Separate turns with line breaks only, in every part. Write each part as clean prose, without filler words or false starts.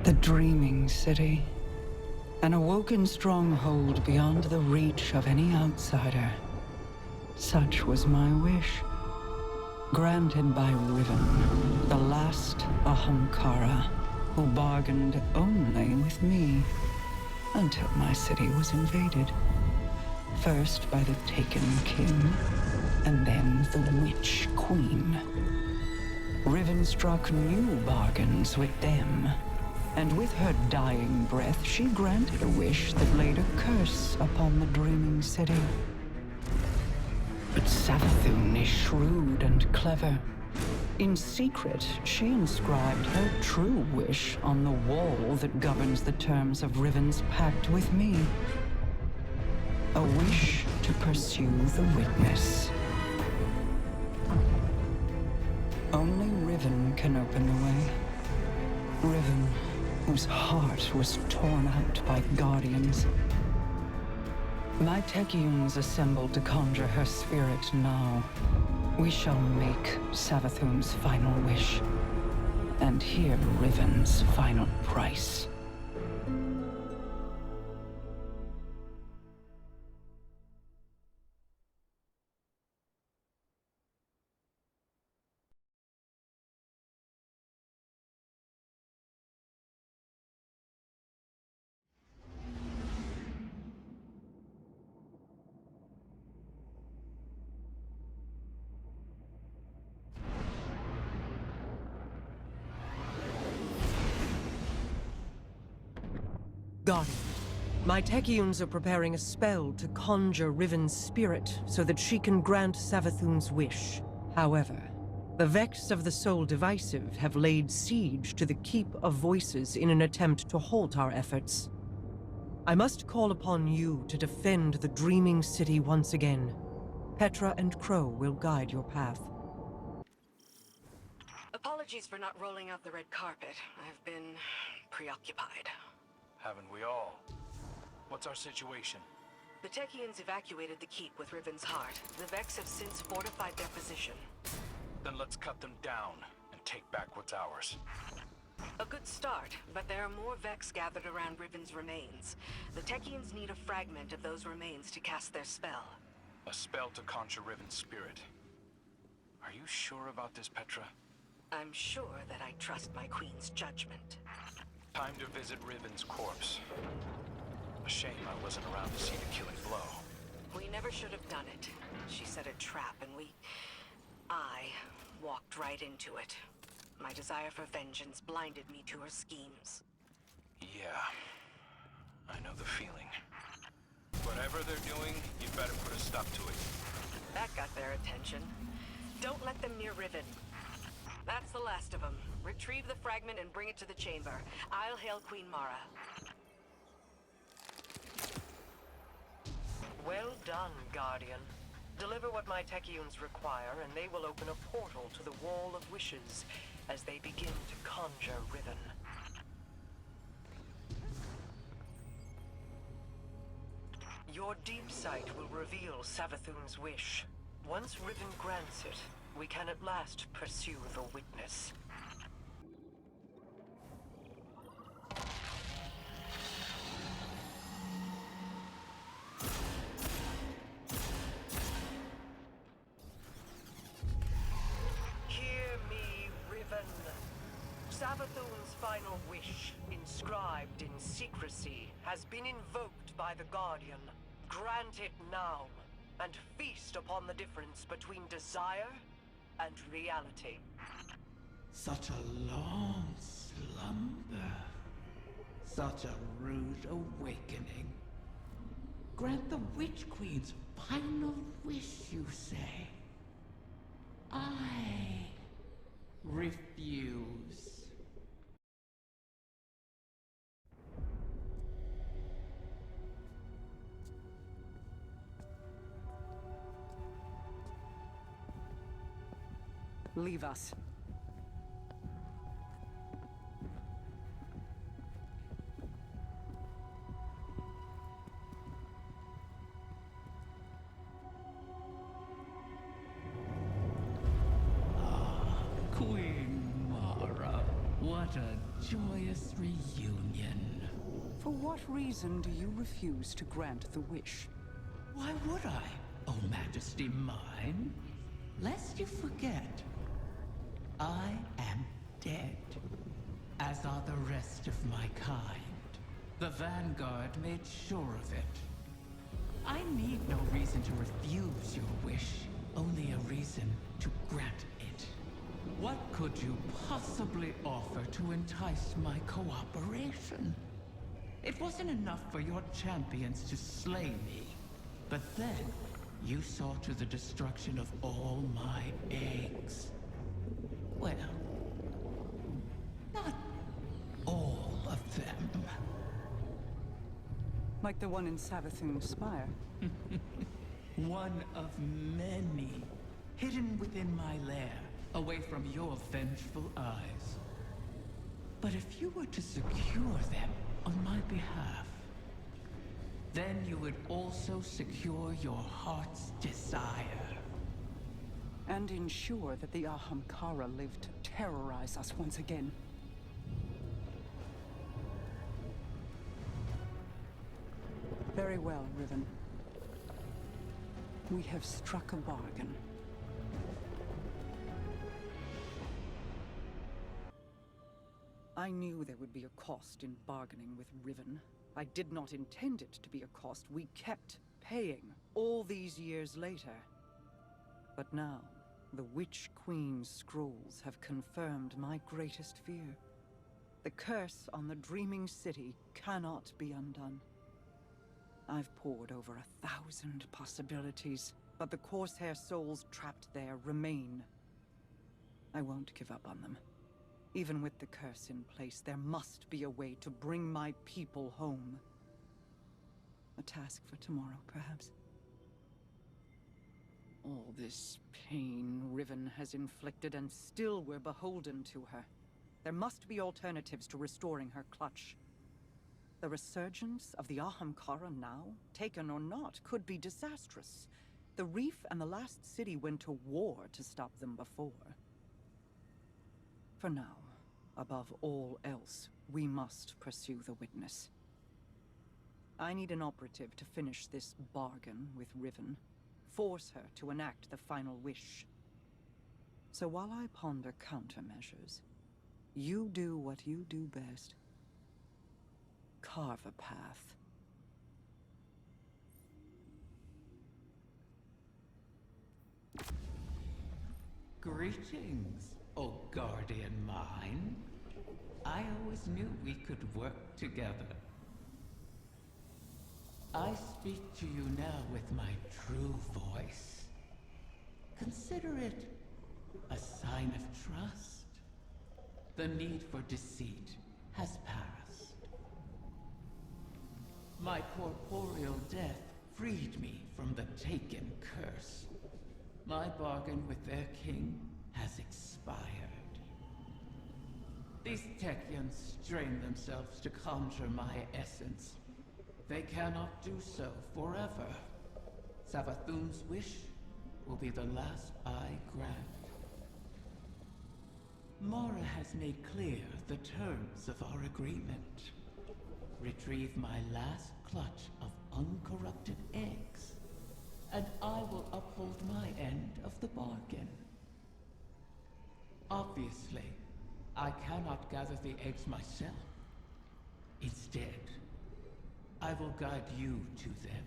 The Dreaming City. An awoken stronghold beyond the reach of any outsider. Such was my wish. Granted by Riven, the last Ahamkara, who bargained only with me, until my city was invaded. First by the Taken King, and then the Witch Queen. Riven struck new bargains with them, and with her dying breath, she granted a wish that laid a curse upon the Dreaming City. But Savathun is shrewd and clever. In secret, she inscribed her true wish on the wall that governs the terms of Riven's pact with me. A wish to pursue the Witness. Only Riven can open the way. Riven, whose heart was torn out by Guardians. My Techeuns assembled to conjure her spirit now. We shall make Savathun's final wish, and hear Riven's final price.
Guardian, my Techeuns are preparing a spell to conjure Riven's spirit so that she can grant Savathun's wish. However, the Vex of the Soul Divisive have laid siege to the Keep of Voices in an attempt to halt our efforts. I must call upon you to defend the Dreaming City once again. Petra and Crow will guide your path.
Apologies for not rolling out the red carpet. I've been preoccupied.
Haven't we all? What's our situation?
The Techeuns evacuated the keep with Riven's heart. The Vex have since fortified their position.
Then let's cut them down and take back what's ours.
A good start, but there are more Vex gathered around Riven's remains. The Techeuns need a fragment of those remains to cast their spell.
A spell to conjure Riven's spirit. Are you sure about this, Petra?
I'm sure that I trust my queen's judgment.
Time to visit Riven's corpse. A shame I wasn't around to see the killing blow.
We never should have done it. She set a trap and I walked right into it. My desire for vengeance blinded me to her schemes.
Yeah, I know the feeling. Whatever they're doing, you better put a stop to it.
That got their attention. Don't let them near Riven. That's the last of them. Retrieve the fragment and bring it to the chamber. I'll hail Queen Mara. Well done, Guardian. Deliver what my Techeuns require, and they will open a portal to the Wall of Wishes as they begin to conjure Riven. Your deep sight will reveal Savathun's wish. Once Riven grants it, we can at last pursue the Witness. Hear me, Riven. Savathun's final wish, inscribed in secrecy, has been invoked by the Guardian. Grant it now, and feast upon the difference between desire and reality.
Such a long slumber. Such a rude awakening. Grant the Witch Queen's final wish, you say? I refuse.
Leave us.
Queen Mara, what a joyous reunion.
For what reason do you refuse to grant the wish?
Why would I, O Majesty mine? Lest you forget, I am dead, as are the rest of my kind. The Vanguard made sure of it. I need no reason to refuse your wish, only a reason to grant it. What could you possibly offer to entice my cooperation? It wasn't enough for your champions to slay me, but then you saw to the destruction of all my eggs. Well, not all of them.
Like the one in Savathun's Spire?
One of many, hidden within my lair, away from your vengeful eyes. But if you were to secure them on my behalf, then you would also secure your heart's desire.
And ensure that the Ahamkara live to terrorize us once again. Very well, Riven. We have struck a bargain. I knew there would be a cost in bargaining with Riven. I did not intend it to be a cost we kept paying all these years later. But now, the Witch Queen's scrolls have confirmed my greatest fear. The curse on the Dreaming City cannot be undone. I've pored over 1,000 possibilities, but the Corsair souls trapped there remain. I won't give up on them. Even with the curse in place, there must be a way to bring my people home. A task for tomorrow, perhaps. All this pain Riven has inflicted, and still we're beholden to her. There must be alternatives to restoring her clutch. The resurgence of the Ahamkara now, taken or not, could be disastrous. The Reef and the last city went to war to stop them before. For now, above all else, we must pursue the Witness. I need an operative to finish this bargain with Riven. Force her to enact the final wish. So while I ponder countermeasures, you do what you do best. Carve a path.
Greetings, O guardian mine. I always knew we could work together. I speak to you now with my true voice. Consider it a sign of trust. The need for deceit has passed. My corporeal death freed me from the Taken curse. My bargain with their king has expired. These Techeuns strain themselves to conjure my essence. They cannot do so forever. Savathun's wish will be the last I grant. Mara has made clear the terms of our agreement. Retrieve my last clutch of uncorrupted eggs, and I will uphold my end of the bargain. Obviously, I cannot gather the eggs myself. Instead, I will guide you to them,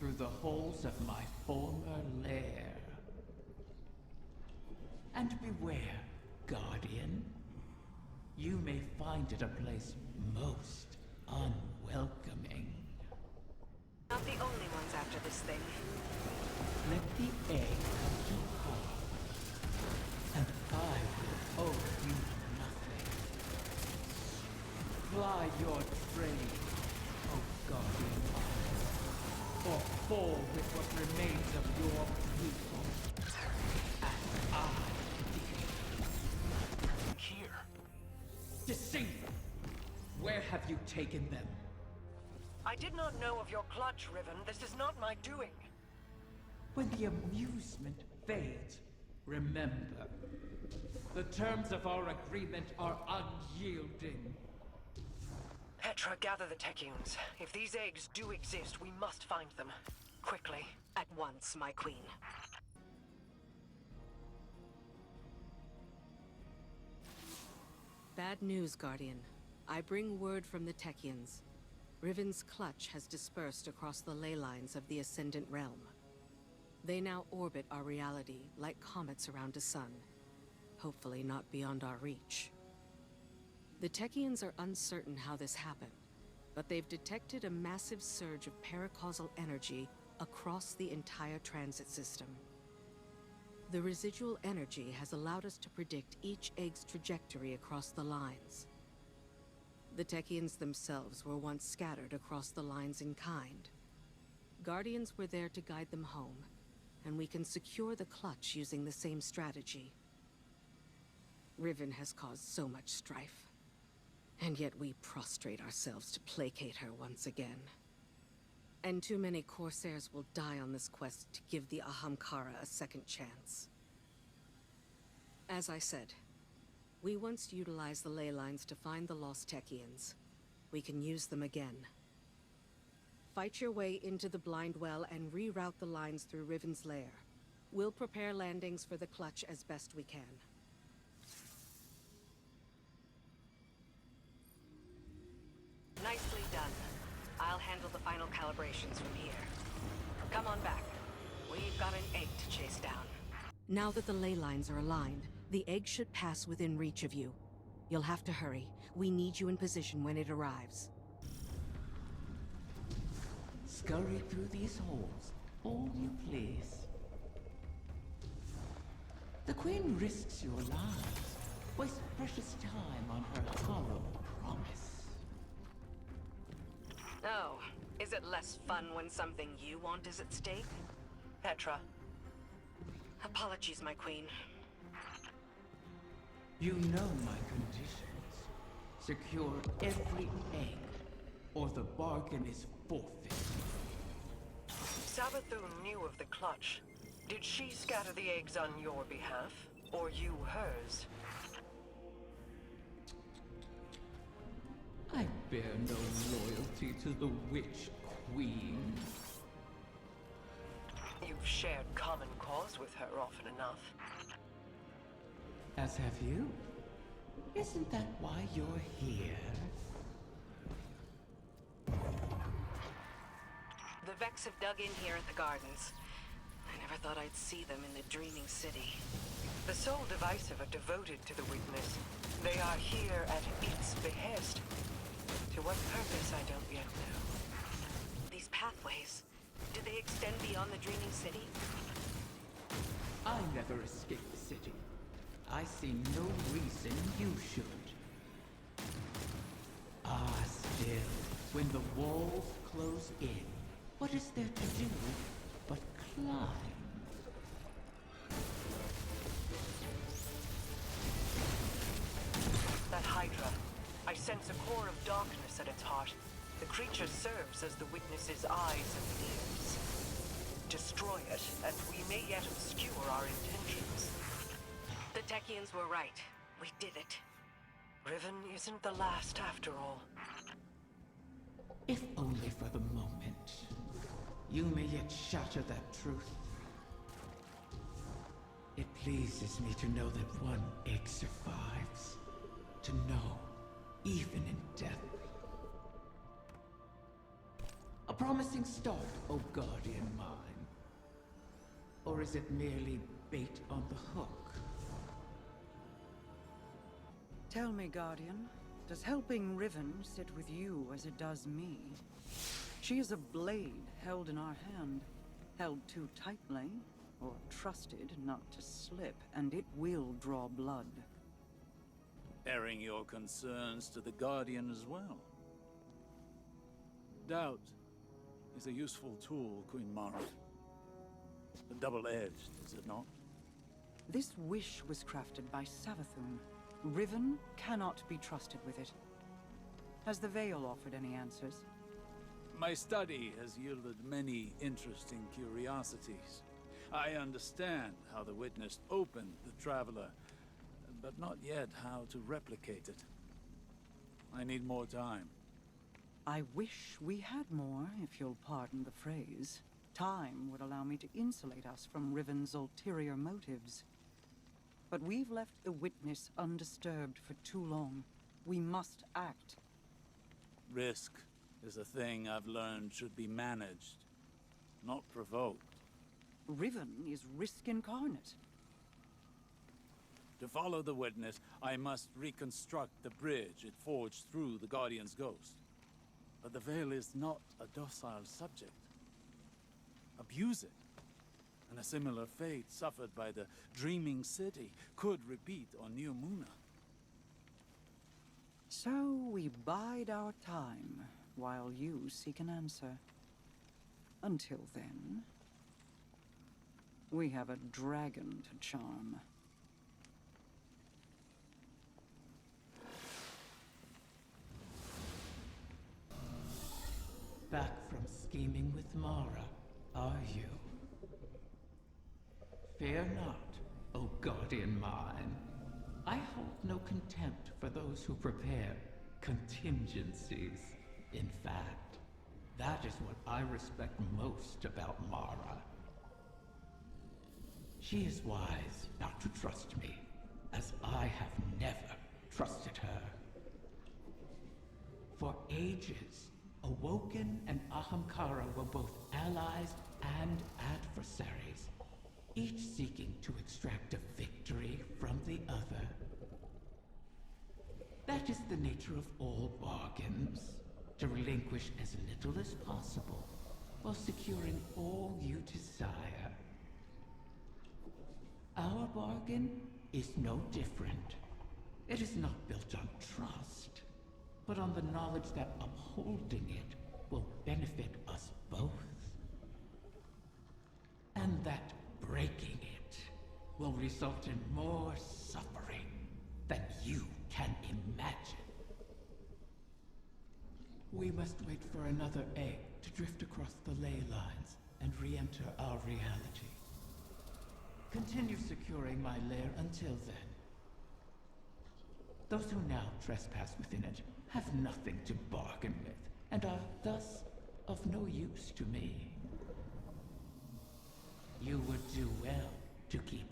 through the holes of my former lair. And beware, Guardian. You may find it a place most unwelcoming.
Not the only ones after this thing.
Let the egg come to harm, and I will owe you nothing. Fly your trade, O Guardian Mine, or fall with what remains of your people, as I did.
Here.
Deceiver! Where have you taken them?
I did not know of your clutch, Riven. This is not my doing.
When the amusement fades, remember, the terms of our agreement are unyielding.
Petra, gather the Techeuns. If these eggs do exist, we must find them. Quickly.
At once, my queen. Bad news, Guardian. I bring word from the Techeuns. Riven's clutch has dispersed across the ley lines of the Ascendant Realm. They now orbit our reality like comets around a sun. Hopefully not beyond our reach. The Techeuns are uncertain how this happened, but they've detected a massive surge of paracausal energy across the entire transit system. The residual energy has allowed us to predict each egg's trajectory across the lines. The Techeuns themselves were once scattered across the lines in kind. Guardians were there to guide them home, and we can secure the clutch using the same strategy. Riven has caused so much strife, and yet we prostrate ourselves to placate her once again. And too many Corsairs will die on this quest to give the Ahamkara a second chance. As I said, we once utilized the ley lines to find the lost Techeuns. We can use them again. Fight your way into the Blind Well and reroute the lines through Riven's lair. We'll prepare landings for the clutch as best we can.
Nicely done. I'll handle the final calibrations from here. Come on back. We've got an egg to chase down.
Now that the ley lines are aligned, the egg should pass within reach of you. You'll have to hurry. We need you in position when it arrives.
Scurry through these halls, all you please. The Queen risks your lives, wastes precious time on her hollow promise.
Oh, is it less fun when something you want is at stake?
Petra.
Apologies, my queen.
You know my conditions. Secure every egg, or the bargain is forfeit.
Savathun knew of the clutch. Did she scatter the eggs on your behalf, or you hers?
I bear no loyalty to the Witch Queen.
You've shared common cause with her often enough.
As have you. Isn't that why you're here?
The Vex have dug in here at the gardens. I never thought I'd see them in the Dreaming City.
The Soul Divisive are devoted to the Witness. They are here at its behest. To what purpose, I don't yet know.
These pathways, do they extend beyond the Dreaming City?
I never escaped the city. I see no reason you should. Ah, still, when the walls close in, what is there to do but climb?
That Hydra. I sense a core of darkness at its heart. The creature serves as the Witness's eyes and ears. Destroy it, and we may yet obscure our intentions.
The Techeuns were right. We did it.
Riven isn't the last after all.
If only for the moment. You may yet shatter that truth. It pleases me to know that one egg survives. To know, even in death. A promising start, O guardian mine. Or is it merely bait on the hook?
Tell me, Guardian, does helping Riven sit with you as it does me? She is a blade held in our hand, held too tightly, or trusted not to slip, and it will draw blood.
Airing your concerns to the Guardian as well. Doubt is a useful tool, Queen Mara. Double-edged, is it not?
This wish was crafted by Savathun. Riven cannot be trusted with it. Has the Veil offered any answers?
My study has yielded many interesting curiosities. I understand how the Witness opened the Traveler, but not yet how to replicate it. I need more time.
I wish we had more, if you'll pardon the phrase. Time would allow me to insulate us from Riven's ulterior motives. But we've left the witness undisturbed for too long. We must act.
Risk is a thing I've learned should be managed, not provoked.
Riven is risk incarnate.
To follow the witness, I must reconstruct the bridge it forged through the Guardian's ghost. But the Veil is not a docile subject. Abuse it, and a similar fate suffered by the Dreaming City could repeat on New Muna.
So we bide our time, while you seek an answer. Until then, we have a dragon to charm.
Back from scheming with Mara, are you? Fear not, O Guardian mine. I hold no contempt for those who prepare contingencies. In fact, that is what I respect most about Mara. She is wise not to trust me, as I have never trusted her. For ages, Awoken and Ahamkara were both allies and adversaries, each seeking to extract a victory from the other. That is the nature of all bargains, to relinquish as little as possible, while securing all you desire. Our bargain is no different. It is not built on trust, but on the knowledge that upholding it will benefit us both. And that breaking it will result in more suffering than you can imagine. We must wait for another egg to drift across the ley lines and re-enter our reality. Continue securing my lair until then. Those who now trespass within it have nothing to bargain with, and are thus of no use to me. You would do well to keep